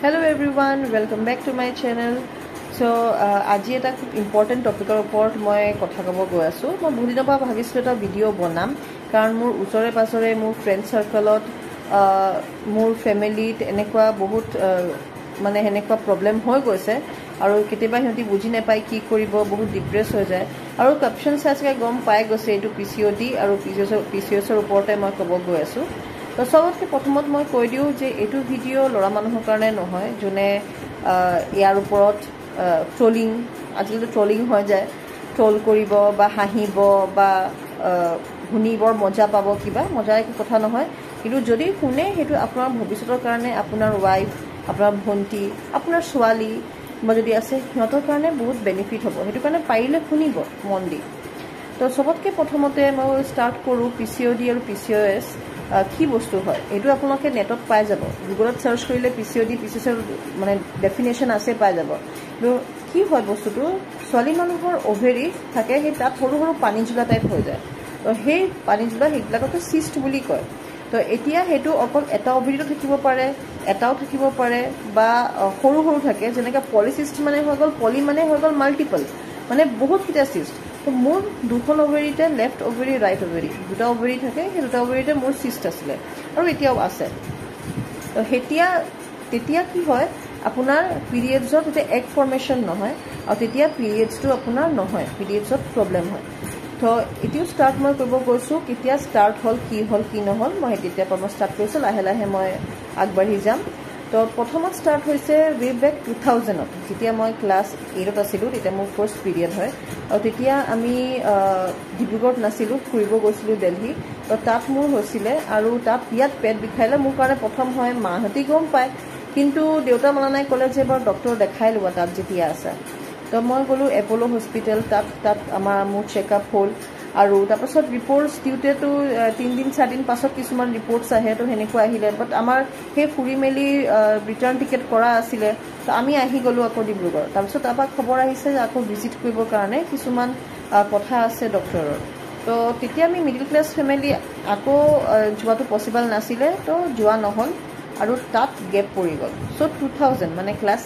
Hello everyone, welcome back to my channel. So আজি এটা খুব ইম্পৰ্টেণ্ট টপিকৰ ওপৰত মই কথা ক'ব গৈ আছোঁ। মই বহুত দিনৰ পৰা ভাবিছিলোঁ এটা ভিডিঅ' বনাম, কাৰণ মোৰ ওচৰে পাছৰে মোৰ ফ্ৰেণ্ড চাৰ্কলত মোৰ ফেমিলিত এনেকুৱা বহুত মানে সেনেকুৱা প্ৰব্লেম হৈ গৈছে আৰু কেতিয়াবা সিহঁতি বুজি নাপায় কি কৰিব, বহুত ডিপ্ৰেছ হৈ যায় আৰু কেপশ্যন চাই চাই গম পাই গৈছে এইটো PCOD আৰু PCOSৰ ওপৰতে মই ক'ব গৈ আছোঁ। তো সবতকৈ প্ৰথমত মই কৈ দিওঁ যে এইটো ভিডিঅ' ল'ৰা মানুহৰ কাৰণে নহয় যোনে ইয়াৰ ওপৰত ট্ৰলিং, আজিকালি ট্ৰলিং হৈ যায়, ট্ৰল কৰিব বা হাঁহিব বা শুনি বৰ মজা পাব, কিবা মজাৰ একো কথা নহয়, কিন্তু যদি শুনে সেইটো আপোনাৰ ভৱিষ্যতৰ কাৰণে, আপোনাৰ ৱাইফ, আপোনাৰ ভণ্টি, আপোনাৰ ছোৱালী বা যদি আছে সিহঁতৰ কাৰণে বহুত বেনিফিট হ'ব। সেইটো কাৰণে পাৰিলে শুনিব মন দি। তো সবতকৈ প্ৰথমতে মই ষ্টাৰ্ট কৰোঁ PCOD আৰু PCOS কি বস্তু হয়। এইটো আপোনালোকে নেটত পাই যাব, গুগলত চাৰ্চ কৰিলে PCOD PCOSৰ মানে ডেফিনেশ্যন আছে, পাই যাব। কিন্তু কি হয় বস্তুটো, ছোৱালী মানুহৰ অভেৰী থাকে, সেই তাত সৰু সৰু পানী জোলা টাইপ হৈ যায়। তো সেই পানী জোলা সেইবিলাককে চিষ্ট বুলি কয়। তো এতিয়া সেইটো অকল এটা অভেৰীটো থাকিব পাৰে, এটাও থাকিব পাৰে বা সৰু সৰু থাকে, যেনেকৈ পলিচিষ্ট মানে হৈ গ'ল, পলি মানে হৈ গ'ল মাল্টিপল, মানে বহুতকেইটা চিষ্ট। তো মোৰ দুখন অভেৰীতে, লেফ্ট অভেৰী, ৰাইট অভেৰী, দুটা অভেৰী থাকে, সেই দুটা অভেৰীতে মোৰ চিষ্ট আছিলে আৰু এতিয়াও আছে। তো তেতিয়া কি হয়, আপোনাৰ পিৰিয়ডছত তেতিয়া এগ ফৰ্মেশ্যন নহয় আৰু তেতিয়া পিৰিয়ডছটো আপোনাৰ নহয়, পিৰিয়ডছত প্ৰব্লেম হয়। তো এতিয়াও ষ্টাৰ্ট মই কৰিব গৈছোঁ, কেতিয়া ষ্টাৰ্ট হ'ল, কি নহ'ল, মই তেতিয়াৰ পৰা মই ষ্টাৰ্ট কৰিছোঁ, লাহে লাহে মই আগবাঢ়ি যাম। তো প্ৰথমত ষ্টাৰ্ট হৈছে ৱে বেক 2000ত, যেতিয়া মই ক্লাছ 8ত আছিলোঁ, তেতিয়া মোৰ ফাৰ্ষ্ট পিৰিয়ড হয়। আৰু তেতিয়া আমি ডিব্ৰুগড়ত নাছিলোঁ, ফুৰিব গৈছিলোঁ দিল্লী। তো তাত মোৰ হৈছিলে আৰু ইয়াত পেট বিষাইলে, মোৰ কাৰণে প্ৰথম হয়, মাহঁতি গম পায়, কিন্তু দেউতা মানা নাই, ক'লে যে এবাৰ ডক্টৰ দেখাই লোৱা তাত যেতিয়া আছে। তো মই গ'লোঁ এপ'ল' হস্পিটেল, তাত মোৰ চেকআপ হ'ল আৰু তাৰপাছত ৰিপৰ্টছ দিওঁতেতো 3 4 দিন পাছত কিছুমান ৰিপৰ্টছ আহে, তো সেনেকুৱা আহিলে। বাট আমাৰ সেই ফুৰি মেলি ৰিটাৰ্ণ টিকেট কৰা আছিলে, তো আমি আহি গ'লোঁ আকৌ ডিব্ৰুগড়। তাৰপিছত তাৰপৰা খবৰ আহিছে যে আকৌ ভিজিট কৰিবৰ কাৰণে কিছুমান কথা আছে ডক্টৰৰ। তো তেতিয়া আমি মিডিল ক্লাছ ফেমিলি, আকৌ যোৱাটো পচিবল নাছিলে, তো যোৱা নহ'ল আৰু তাত গেপ পৰি গ'ল। চ' 2000 মানে ক্লাছ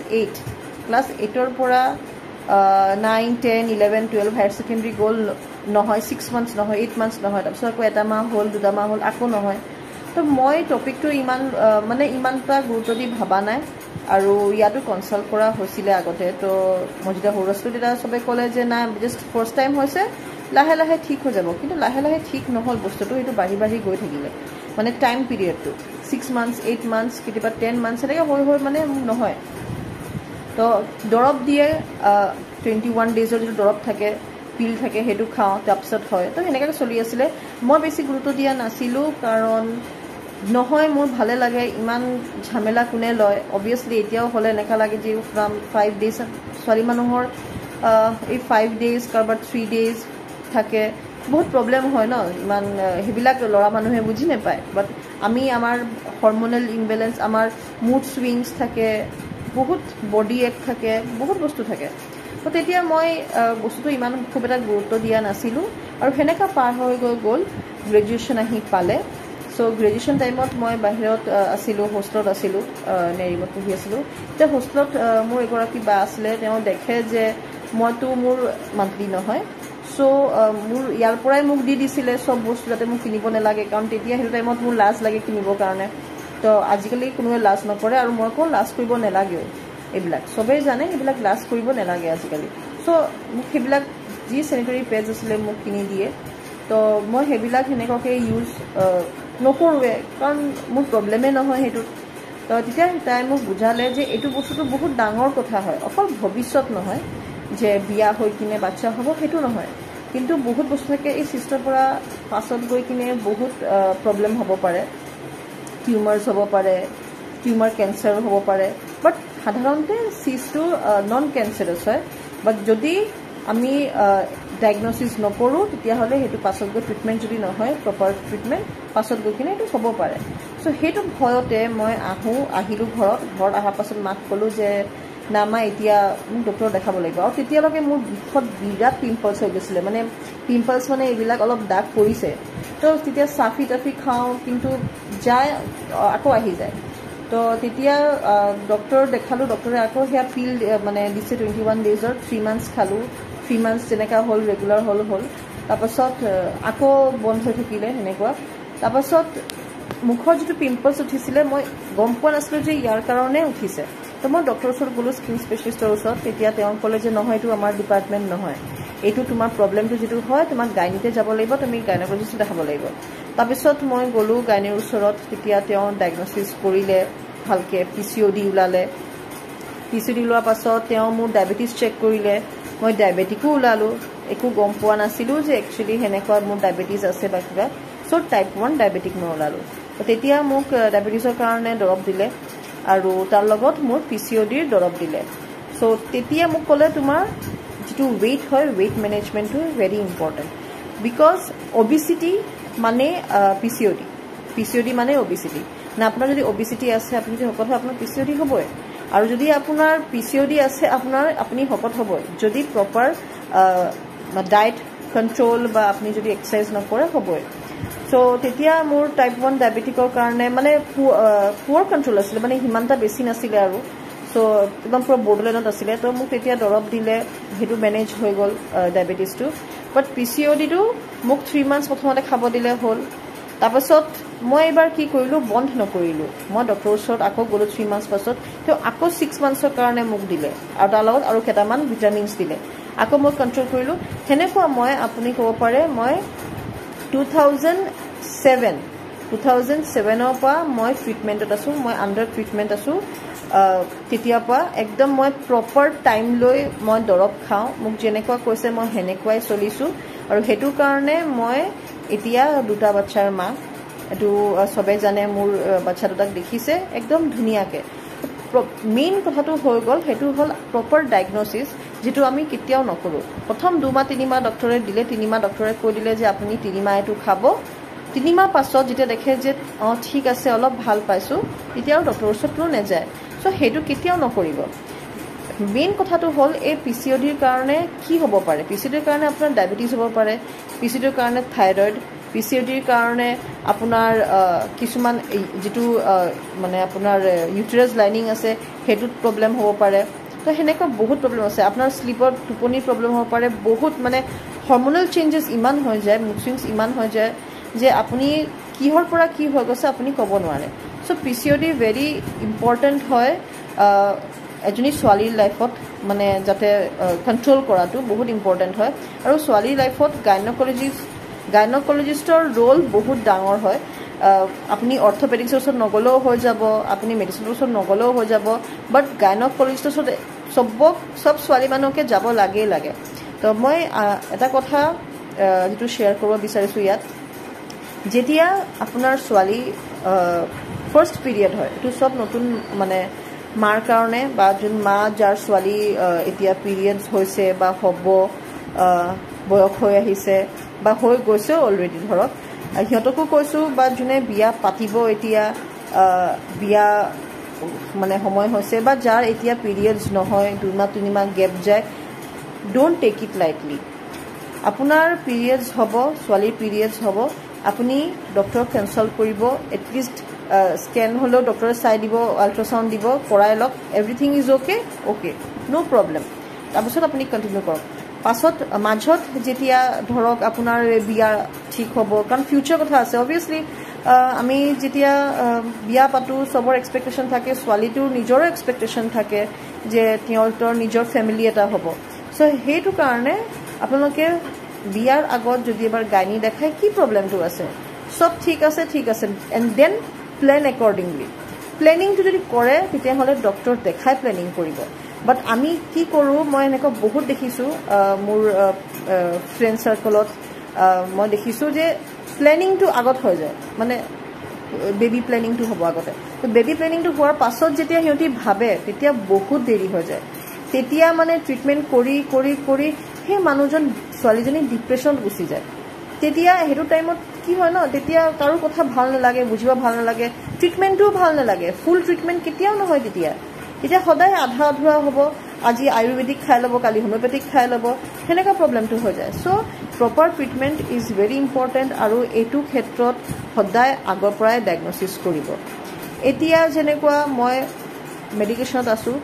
8ৰ পৰা 9, 10, 11, 12 হায়াৰ ছেকেণ্ডেৰী গ'ল নহয়, 6 মান্থছ নহয়, 8 মান্থছ নহয়, তাৰপিছত আকৌ 1 মাহ হ'ল, 2 মাহ হ'ল, আকৌ নহয়। তো মই টপিকটো ইমানটা গুৰুত্ব দি ভবা নাই আৰু ইয়াতো কনচাল্ট কৰা হৈছিলে আগতে। তো মই যেতিয়া সৰু আছিলোঁ তেতিয়া চবে ক'লে যে নাই, জাষ্ট ফাৰ্ষ্ট টাইম হৈছে, লাহে লাহে ঠিক হৈ যাব। কিন্তু লাহে লাহে ঠিক নহ'ল বস্তুটো, সেইটো বাঢ়ি গৈ থাকিলে, মানে টাইম পিৰিয়ডটো 6 মান্থছ, 8 মান্থছ, কেতিয়াবা 10 মান্থছ এনেকৈ হৈ মানে নহয়। তো দৰৱ দিয়ে, 21 ডেইজৰ যিটো দৰৱ থাকে, পিল থাকে, সেইটো খাওঁ, তাৰপিছত হয়। তো সেনেকৈ চলি আছিলে। মই বেছি গুৰুত্ব দিয়া নাছিলোঁ, কাৰণ নহয়, মোৰ ভালে লাগে, ইমান ঝামেলা কোনে লয়। অবভিয়াছলি এতিয়াও হ'লে এনেকুৱা লাগে যে 5 ডেইজ, ছোৱালী মানুহৰ এই 5 ডেইজ, কাৰোবাৰ 3 ডেইজ থাকে, বহুত প্ৰব্লেম হয় ন, ইমান সেইবিলাক ল'ৰা মানুহে বুজি নাপায়। বাট আমাৰ হৰমনেল ইমবেলেঞ্চ, আমাৰ মুড ছুইংছ থাকে, বহুত বডি এক থাকে, বহুত বস্তু থাকে। তো তেতিয়া মই বস্তুটো ইমান খুব এটা গুৰুত্ব দিয়া নাছিলোঁ আৰু সেনেকুৱা পাৰ হৈ গ'ল। গ্ৰেজুৱেশ্যন আহি পালে। চ' গ্ৰেজুৱেশ্যন টাইমত মই বাহিৰত আছিলোঁ, হোষ্টেলত আছিলোঁ, নেৰিমত পঢ়ি আছিলোঁ। তেতিয়া হোষ্টেলত মোৰ এগৰাকী বা আছিলে, তেওঁ দেখে যে মইতো মোৰ মান্থলি নহয়, চ' মোৰ ইয়াৰ পৰাই মোক দি দিছিলে চব বস্তু, যাতে মোক কিনিব নালাগে, কাৰণ তেতিয়া সেইটো টাইমত মোৰ লাজ লাগে কিনিবৰ কাৰণে। তো আজিকালি কোনোৱে লাজ নকৰে আৰু মই কওঁ লাজ কৰিব নালাগেও, এইবিলাক চবেই জানে, সেইবিলাক লাজ কৰিব নালাগে আজিকালি। চ' মোক সেইবিলাক যি চেনিটেৰী পেডছ আছিলে মোক কিনি দিয়ে। তো মই সেইবিলাক সেনেকুৱাকৈ ইউজ নকৰোঁৱে, কাৰণ মোৰ প্ৰব্লেমেই নহয় সেইটোত। তো তেতিয়া তাই মোক বুজালে যে এইটো বস্তুটো বহুত ডাঙৰ কথা হয়, অকল ভৱিষ্যত নহয় যে বিয়া হৈ কিনে বাচ্চা হ'ব, সেইটো নহয়, কিন্তু বহুত বস্তু থাকে এই চিষ্টৰ পৰা পাছত গৈ কিনে বহুত প্ৰব্লেম হ'ব পাৰে, টিউমাৰ্ছ হ'ব পাৰে, টিউমাৰ কেঞ্চাৰো হ'ব পাৰে। বাট সাধাৰণতে চিষ্টটো নন কেঞ্চাৰাছ হয়। বাট যদি আমি ডায়েগনচিছ নকৰোঁ, তেতিয়াহ'লে সেইটো পাছত গৈ ট্ৰিটমেণ্ট যদি নহয়, প্ৰপাৰ ট্ৰিটমেণ্ট, পাছত গৈ কিনে এইটো হ'ব পাৰে। চ' সেইটো ভয়তে মই আহিলোঁ ঘৰত অহাৰ পাছত মাক ক'লোঁ যে না মা, এতিয়া মোক ডক্টৰক দেখাব লাগিব। আৰু তেতিয়ালৈকে মোৰ বিষত বিৰাট পিম্পলছ হৈ গৈছিলে, মানে পিম্পলছ মানে এইবিলাক অলপ দাগ পৰিছে। তো তেতিয়া চাফি তাফি খাওঁ, কিন্তু যায় আকৌ আহি যায়। তো তেতিয়া ডক্টৰ দেখালোঁ ডক্টৰে আকৌ সেয়া পিল মানে দিছে 21 ডেজৰ 3 মান্থছ খালোঁ 3 মান্থছ যেনেকুৱা হ'ল ৰেগুলাৰ হ'ল তাৰপাছত আকৌ বন্ধ হৈ থাকিলে সেনেকুৱা তাৰপাছত মুখৰ যিটো পিম্পলছ উঠিছিলে মই গম পোৱা নাছিলোঁ যে ইয়াৰ কাৰণে উঠিছে তো মই ডক্টৰৰ ওচৰত গ'লোঁ স্কিন স্পেচিয়েলিষ্টৰ ওচৰত তেতিয়া তেওঁ ক'লে যে নহয় এইটো আমাৰ ডিপাৰ্টমেণ্ট নহয় এইটো তোমাৰ প্ৰব্লেমটো যিটো হয় তোমাক গাইনীতে যাব লাগিব তুমি গাইনকলজিষ্ট দেখাব লাগিব তাৰপিছত মই গ'লোঁ গাইনীৰ ওচৰত তেতিয়া তেওঁ ডায়েগনচিছ কৰিলে ভালকৈ PCOD ওলালে PCOD ওলোৱাৰ পাছত তেওঁ মোৰ ডায়েবেটিছ চেক কৰিলে মই ডায়েবেটিকো ওলালোঁ একো গম পোৱা নাছিলোঁ যে একচুৱেলি সেনেকুৱা মোৰ ডায়েবেটিছ আছে বা কিবা চ' টাইপ 1 ডায়েবেটিক মই ওলালোঁ তেতিয়া মোক ডায়েবেটিছৰ কাৰণে দৰৱ দিলে আৰু তাৰ লগত মোৰ PCODৰ দৰৱ দিলে চ' তেতিয়া মোক ক'লে তোমাৰ যিটো ৱেইট হয় weight মেনেজমেণ্টটো very important because obesity মানে PCOD মানে অবিচিটি না আপোনাৰ যদি অবিচিটি আছে আপুনি যদি শকত হয় আপোনাৰ PCOD হ'বই আৰু যদি আপোনাৰ PCOD আছে আপুনি শকত হ'বই যদি প্ৰপাৰ ডায়েট কণ্ট্ৰল বা আপুনি যদি এক্সাৰচাইজ নকৰে হ'বই চ' তেতিয়া মোৰ টাইপ 1 ডায়েবেটিকৰ কাৰণে মানে পুৱাৰ কণ্ট্ৰল আছিলে মানে সিমান এটা বেছি নাছিলে আৰু চ' একদম পুৰা বৰ্ডাৰলাইনত আছিলে তো মোক তেতিয়া দৰৱ দিলে সেইটো মেনেজ হৈ গ'ল ডায়েবেটিছটো বাট PCODটো মোক 3 মান্থছ প্ৰথমতে খাব দিলে হ'ল তাৰপাছত মই এইবাৰ কি কৰিলোঁ বন্ধ নকৰিলোঁ মই ডক্টৰৰ ওচৰত আকৌ গ'লোঁ 3 মান্থছ পাছত তেওঁ আকৌ 6 মান্থছৰ কাৰণে মোক দিলে আৰু তাৰ লগত আৰু কেইটামান ভিটামিনছ দিলে আকৌ মই কণ্ট্ৰল কৰিলোঁ সেনেকুৱা মই আপুনি ক'ব পাৰে মই 2007ৰ পৰা মই ট্ৰিটমেণ্টত আছোঁ মই আণ্ডাৰ ট্ৰিটমেণ্ট আছোঁ তেতিয়াৰ পৰা একদম মই প্ৰপাৰ টাইম লৈ মই দৰৱ খাওঁ মোক যেনেকুৱা কৈছে মই সেনেকুৱাই চলিছোঁ আৰু সেইটো কাৰণে মই এতিয়া 2টা বাচ্চাৰ মা এইটো চবেই জানে মোৰ বাচ্চা দুটাক দেখিছে একদম ধুনীয়াকৈ মেইন কথাটো হৈ গ'ল সেইটো হ'ল প্ৰপাৰ ডায়েগনচিছ যিটো আমি কেতিয়াও নকৰোঁ প্ৰথম 2 মাহ 3 মাহ ডক্টৰে দিলে 3 মাহ ডক্টৰে কৈ দিলে যে আপুনি 3 মাহ এইটো খাব 3 মাহ পাছত যেতিয়া দেখে যে ঠিক আছে অলপ ভাল পাইছোঁ তেতিয়া আৰু ডক্টৰৰ ওচৰত কোনো নাযায় চ' সেইটো কেতিয়াও নকৰিব মেইন কথাটো হ'ল এই PCODৰ কাৰণে কি হ'ব পাৰে PCODৰ কাৰণে আপোনাৰ ডায়েবেটিছ হ'ব পাৰে PCODৰ কাৰণে থাইৰয়ড PCODৰ কাৰণে আপোনাৰ কিছুমান যিটো মানে আপোনাৰ ইউটেৰাছ লাইনিং আছে সেইটোত প্ৰব্লেম হ'ব পাৰে তো সেনেকুৱা বহুত প্ৰব্লেম আছে আপোনাৰ শ্লিপত টোপনিৰ প্ৰব্লেম হ'ব পাৰে বহুত মানে হৰম'নেল চেঞ্জেছ ইমান হৈ যায় মুড চুইংছ ইমান হৈ যায় যে আপুনি কিহৰ পৰা কি হৈ গৈছে আপুনি ক'ব নোৱাৰে চ' PCOD ভেৰি ইম্পৰ্টেণ্ট হয় এজনী ছোৱালীৰ লাইফত মানে যাতে কণ্ট্ৰল কৰাটো বহুত ইম্পৰ্টেণ্ট হয় আৰু ছোৱালীৰ লাইফত গাইনকলজিষ্টৰ ৰোল বহুত ডাঙৰ হয় আপুনি অৰ্থপেডিক্সৰ ওচৰত নগ'লেও হৈ যাব আপুনি মেডিচিনৰ ওচৰত নগ'লেও হৈ যাব বাট গাইনকলজিষ্টৰ ওচৰত চব ছোৱালী মানুহকে যাব লাগে তো মই এটা কথা যিটো শ্বেয়াৰ কৰিব বিচাৰিছোঁ ইয়াত যেতিয়া আপোনাৰ ছোৱালী ফাৰ্ষ্ট পিৰিয়ড হয় এইটো চব নতুন মানে মাৰ কাৰণে বা যোন মা যাৰ ছোৱালী এতিয়া পিৰিয়ডছ হৈছে বা হ'ব বয়স হৈ আহিছে বা হৈ গৈছেও অলৰেডি ধৰক সিহঁতকো কৈছোঁ বা যোনে বিয়া পাতিব এতিয়া বিয়া মানে সময় হৈছে বা যাৰ এতিয়া পিৰিয়ডছ নহয় 2 মাহ 3 মাহ গেপ যায় ডোণ্ট টেক ইট লাইটলি আপোনাৰ পিৰিয়ডছ হ'ব ছোৱালীৰ পিৰিয়ডছ হ'ব আপুনি ডক্টৰক কনচাল্ট কৰিব এটলিষ্ট স্কেন হ'লেও ডক্টৰে চাই দিব আল্ট্ৰাচাউণ্ড দিব কৰাই লওক everything is okay no' problem তাৰপিছত আপুনি কণ্টিনিউ কৰক পাছত মাজত যেতিয়া ধৰক আপোনাৰ বিয়া ঠিক হ'ব কাৰণ ফিউচাৰ কথা আছে অবভিয়াছলি আমি যেতিয়া বিয়া পাতোঁ চবৰ এক্সপেক্টেশ্যন থাকে ছোৱালীটোৰ নিজৰো এক্সপেক্টেশ্যন থাকে যে তেওঁৰ নিজৰ ফেমিলি এটা হ'ব চ' সেইটো কাৰণে আপোনালোকে বিয়াৰ আগত যদি এবাৰ গাইনী দেখায় কি প্ৰব্লেমটো আছে চব ঠিক আছে এণ্ড দেন প্লেন একৰ্ডিংলি প্লেনিংটো যদি কৰে তেতিয়াহ'লে ডক্টৰ দেখাই প্লেনিং কৰিব বাট আমি কি কৰোঁ মই এনেকুৱা বহুত দেখিছোঁ মোৰ ফ্ৰেণ্ড চাৰ্কলত মই দেখিছোঁ যে প্লেনিংটো আগত হৈ যায় মানে বেবী প্লেনিংটো হ'ব আগতে তো বেবী প্লেনিংটো হোৱাৰ পাছত যেতিয়া সিহঁতি ভাবে তেতিয়া বহুত দেৰি হৈ যায় তেতিয়া মানে ট্ৰিটমেণ্ট কৰি সেই মানুহজন ছোৱালীজনী ডিপ্ৰেশ্যনত গুচি যায় তেতিয়া সেইটো টাইমত কি হয় ন তেতিয়া কাৰো কথা ভাল নালাগে বুজিব ভাল নালাগে ট্ৰিটমেণ্টটোও ভাল নালাগে ফুল ট্ৰিটমেণ্ট কেতিয়াও নহয় তেতিয়া সদায় আধা আধৰুৱা হ'ব আজি আয়ুৰ্বেদিক খাই ল'ব কালি হোমিঅ'পেথিক খাই ল'ব সেনেকুৱা প্ৰব্লেমটো হৈ যায় so' proper treatment is very important আৰু এইটো ক্ষেত্ৰত সদায় আগৰ পৰাই ডায়েগনচিছ কৰিব এতিয়া যেনেকুৱা মই মেডিকেশ্যনত আছোঁ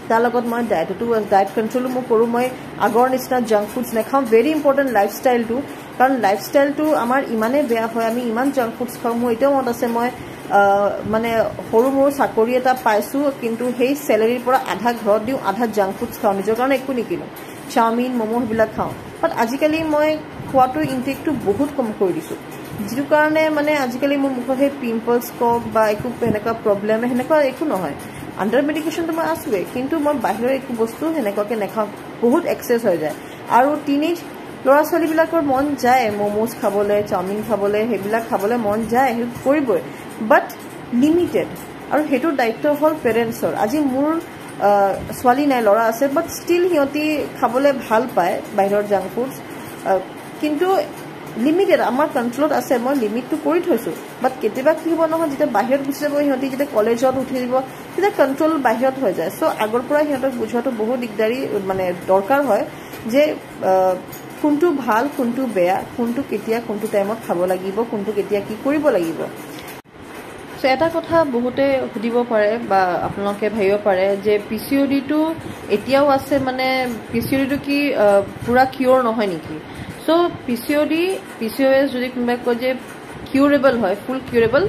তাৰ লগত মই ডায়েট কণ্ট্ৰলো মই কৰোঁ মই আগৰ নিচিনা জাংক ফুডছ নাখাওঁ ভেৰি ইম্পৰ্টেণ্ট লাইফষ্টাইলটো কাৰণ লাইফষ্টাইলটো আমাৰ ইমানেই বেয়া হয় আমি ইমান জাংক ফুডছ খাওঁ মোৰ এতিয়াও মনত আছে মই মানে সৰু মোৰ চাকৰি এটা পাইছোঁ কিন্তু সেই চেলেৰীৰ পৰা আধা ঘৰত দিওঁ আধা জাংক ফুডছ খাওঁ নিজৰ কাৰণে একো নিকিনো চাওমিন ম'ম' সেইবিলাক খাওঁ বাট আজিকালি মই খোৱাটো ইনটেকটো বহুত কম কৰি দিছোঁ যিটো কাৰণে মানে আজিকালি মোৰ মুখত সেই পিম্পলছ কওক বা একো সেনেকুৱা প্ৰব্লেম সেনেকুৱা একো নহয় আণ্ডাৰ মেডিকেশ্যনটো মই আছোঁৱেই কিন্তু মই বাহিৰৰ একো বস্তু সেনেকুৱাকৈ নাখাওঁ বহুত এক্সেছ হৈ যায় আৰু টিনেজ ল'ৰা ছোৱালীবিলাকৰ মন যায় ম'ম'জ খাবলৈ চাওমিন খাবলৈ সেইবিলাক খাবলৈ মন যায় সেইটো কৰিবই বাট লিমিটেড আৰু সেইটোৰ দায়িত্ব হ'ল পেৰেণ্টছৰ আজি মোৰ ছোৱালী নাই ল'ৰা আছে বাট ষ্টিল সিহঁতি খাবলৈ ভাল পায় বাহিৰৰ জাংক ফুডছ কিন্তু লিমিটেড আমাৰ কণ্ট্ৰলত আছে মই লিমিটটো কৰি থৈছোঁ বাট কেতিয়াবা কি হ'ব নহয় যেতিয়া বাহিৰত গুচি যাব সিহঁতি যেতিয়া কলেজত উঠি দিব তেতিয়া কণ্ট্ৰল বাহিৰত হৈ যায় চ' আগৰ পৰা সিহঁতক বুজোৱাটো বহুত দিগদাৰী মানে দৰকাৰ হয় যে কোনটো ভাল কোনটো বেয়া কোনটো কেতিয়া কোনটো টাইমত খাব লাগিব কোনটো কেতিয়া কি কৰিব লাগিব চ' এটা কথা বহুতে সুধিব পাৰে বা আপোনালোকে ভাবিব পাৰে যে PCODটো এতিয়াও আছে মানে PCODটো কি পুৰা কিয়ৰ নহয় নেকি চ' PCOS যদি কোনোবাই কয় যে কিউৰেবল হয় ফুল কিউৰেবল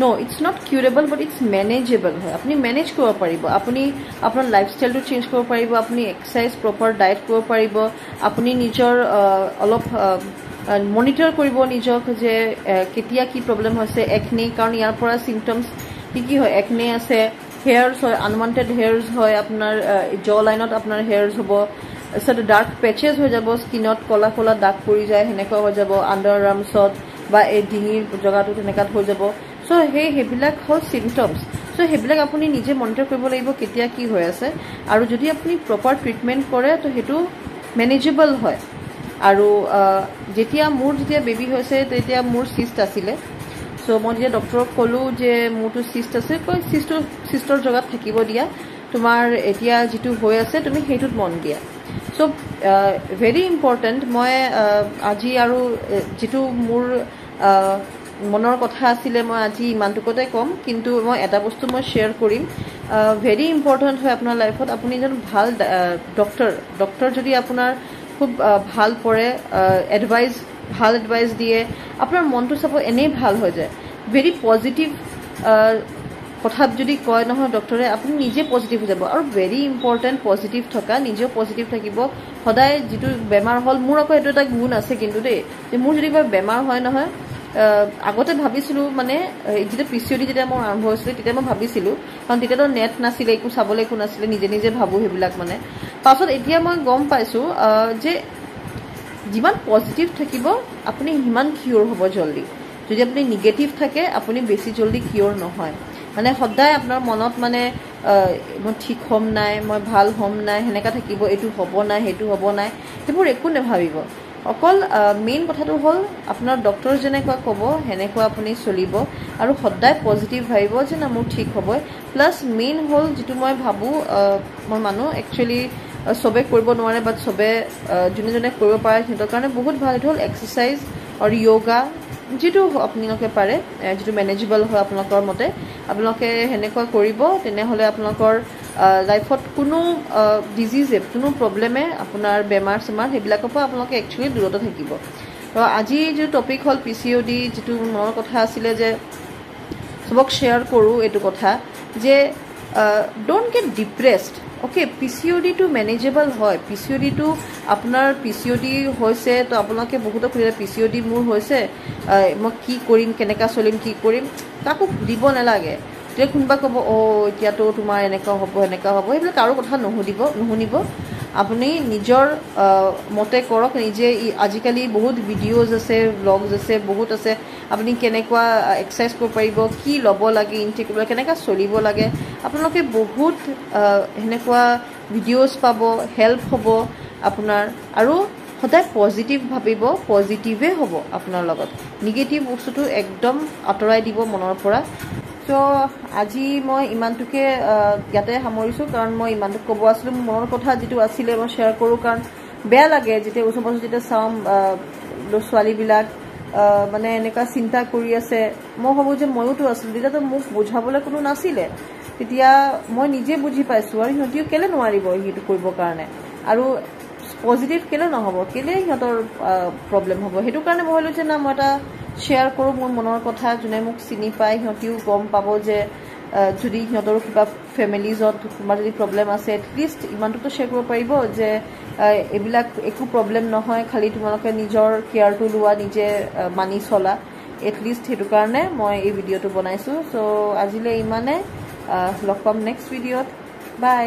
নো ইটছ নট কিউৰেবল বাট ইটছ মেনেজেবল হয় আপুনি মেনেজ কৰিব পাৰিব আপুনি আপোনাৰ লাইফষ্টাইলটো চেঞ্জ কৰিব পাৰিব আপুনি এক্সাৰচাইজ প্ৰপাৰ ডায়েট কৰিব পাৰিব আপুনি নিজৰ অলপ মনিটৰ কৰিব নিজক যে কেতিয়া কি প্ৰব্লেম হৈছে একনে কাৰণ ইয়াৰ পৰা চিমটমছ কি হয় একনে আছে হেয়াৰ্ছ হয় আনৱান্টেড হেয়াৰ্ছ হয় আপোনাৰ জ লাইনত আপোনাৰ হেয়াৰ্ছ হ'ব তাৰপিছত ডাৰ্ক পেচেছ হৈ যাব স্কিনত ক'লা ক'লা দাগ পৰি যায় সেনেকুৱা হৈ যাব আণ্ডাৰ আৰ্মছত বা এই ডিঙিৰ জেগাটো তেনেকুৱাত হৈ যাব চ' সেইবিলাক হ'ল চিমটমছ চ' সেইবিলাক আপুনি নিজে মনিটৰ কৰিব লাগিব কেতিয়া কি হৈ আছে আৰু যদি আপুনি প্ৰপাৰ ট্ৰিটমেণ্ট কৰে তো সেইটো মেনেজেবল হয় আৰু যেতিয়া বেবী হৈছে তেতিয়া মোৰ চিষ্ট আছিলে চ' মই যেতিয়া ডক্টৰক ক'লোঁ যে মোৰতো চিষ্ট আছে কয় চিষ্টৰ জেগাত থাকিব দিয়া তোমাৰ এতিয়া যিটো হৈ আছে তুমি সেইটোত মন দিয়া চ' ভেৰি ইম্পৰ্টেণ্ট মই আজি আৰু যিটো মোৰ মনৰ কথা আছিলে মই আজি ইমানটুকুতে ক'ম কিন্তু মই এটা বস্তু মই শ্বেয়াৰ কৰিম ভেৰি ইম্পৰ্টেণ্ট হয় আপোনাৰ লাইফত আপুনি এজন ভাল ডক্টৰ যদি আপোনাৰ খুব ভাল পৰে ভাল এডভাইচ দিয়ে আপোনাৰ মনটো চাব এনেই ভাল হৈ যায় ভেৰি পজিটিভ কথাত যদি কয় নহয় ডক্টৰে আপুনি নিজে পজিটিভ হৈ যাব আৰু ভেৰি ইম্পৰ্টেণ্ট পজিটিভ থকা নিজেও পজিটিভ থাকিব সদায় যিটো বেমাৰ হ'ল মোৰ আকৌ এইটো এটা গুণ আছে কিন্তু দেই যে মোৰ যদি কিবা বেমাৰ হয় নহয় আগতে ভাবিছিলোঁ মানে যেতিয়া PCOD যেতিয়া মোৰ আৰম্ভ হৈছিলে তেতিয়া মই ভাবিছিলোঁ কাৰণ তেতিয়াতো নেট নাছিলে একো চাবলৈ একো নাছিলে নিজে ভাবোঁ সেইবিলাক মানে পাছত এতিয়া মই গম পাইছোঁ যে যিমান পজিটিভ থাকিব আপুনি সিমান কিয়ৰ হ'ব জল্দি যদি আপুনি নিগেটিভ থাকে আপুনি বেছি জল্দি কিয়ৰ নহয় মানে সদায় আপোনাৰ মনত মানে মই ঠিক হ'ম নাই মই ভাল হ'ম নাই সেনেকুৱা থাকিব এইটো হ'ব নাই সেইটো হ'ব নাই সেইবোৰ একো নাভাবিব অকল মেইন কথাটো হ'ল আপোনাৰ ডক্টৰ যেনেকুৱা ক'ব সেনেকুৱা আপুনি চলিব আৰু সদায় পজিটিভ ভাবিব যে না মোৰ ঠিক হ'বই প্লাছ মেইন হ'ল যিটো মই ভাবোঁ মই মানুহ একচুৱেলি চবে কৰিব নোৱাৰে বাট চবে যোনে কৰিব পাৰে সিহঁতৰ কাৰণে বহুত ভাল এইটো হ'ল এক্সাৰচাইজ আৰু য়োগা যিটো আপোনালোকে পাৰে যিটো মেনেজেবল হয় আপোনালোকৰ মতে আপোনালোকে সেনেকুৱা কৰিব তেনেহ'লে আপোনালোকৰ লাইফত কোনো ডিজিজে কোনো প্ৰব্লেমে আপোনাৰ বেমাৰ চেমাৰ সেইবিলাকৰ পৰা আপোনালোকে একচুৱেলি দূৰতে থাকিব তো আজি যিটো টপিক হ'ল PCOD যিটো মনৰ কথা আছিলে যে চবক শ্বেয়াৰ কৰোঁ এইটো কথা যে ডোণ্ট গেট ডিপ্ৰেছড অ'কে PCODটো মেনেজেবল হয় PCODটো আপোনাৰ PCOD হৈছে তো আপোনালোকে বহুতক সুধিলে PCOD মোৰ হৈছে মই কি কৰিম কেনেকৈ চলিম কি কৰিম কাকো দিব নালাগে তেতিয়া কোনোবা ক'ব এতিয়াতো তোমাৰ এনেকুৱা হ'ব সেইবিলাক কাৰো কথা নুশুনিব আপুনি নিজৰ মতে কৰক নিজে আজিকালি বহুত ভিডিঅ'জ আছে ব্লগছ আছে বহুত আছে আপুনি কেনেকুৱা এক্সাৰচাইজ কৰিব পাৰিব কি ল'ব লাগে ইনটেক কৰিব লাগে কেনেকৈ চলিব লাগে আপোনালোকে বহুত সেনেকুৱা ভিডিঅ'জ পাব হেল্প হ'ব আপোনাৰ আৰু সদায় পজিটিভ ভাবিব পজিটিভে হ'ব আপোনাৰ লগত নিগেটিভ বস্তুটো একদম আঁতৰাই দিব মনৰ পৰা চ' আজি মই ইমানটোকে ইয়াতে সামৰিছোঁ কাৰণ মই ইমানটোক ক'ব আছিলোঁ মোৰ মনৰ কথা যিটো আছিলে মই শ্বেয়াৰ কৰোঁ কাৰণ বেয়া লাগে যেতিয়া ওচৰ পাছত যেতিয়া চাওঁ ছোৱালীবিলাক মানে এনেকুৱা চিন্তা কৰি আছে মই ভাবোঁ যে ময়োতো আছিলোঁ তেতিয়াতো মোক বুজাবলৈ কোনো নাছিলে তেতিয়া মই নিজে বুজি পাইছোঁ আৰু সিহঁতিও কেলৈ নোৱাৰিব সেইটো কৰিবৰ কাৰণে আৰু পজিটিভ কেলৈ নহ'ব কেলৈ সিহঁতৰ প্ৰব্লেম হ'ব সেইটো কাৰণে মই ভাবিলোঁ যে না মই এটা শ্বেয়াৰ কৰোঁ মোৰ মনৰ কথা যোনে মোক চিনি পায় সিহঁতিও গম পাব যে যদি সিহঁতৰো কিবা ফেমিলিজত তোমাৰ যদি প্ৰব্লেম আছে এটলিষ্ট ইমানটোতো শ্বেয়াৰ কৰিব পাৰিব যে এইবিলাক একো প্ৰব্লেম নহয় খালি তোমালোকে নিজৰ কেয়াৰটো লোৱা নিজে মানি চলা এটলিষ্ট সেইটো কাৰণে মই এই ভিডিঅ'টো বনাইছোঁ চ' আজিলৈ ইমানে লগ পাম নেক্সট ভিডিঅ'ত বাই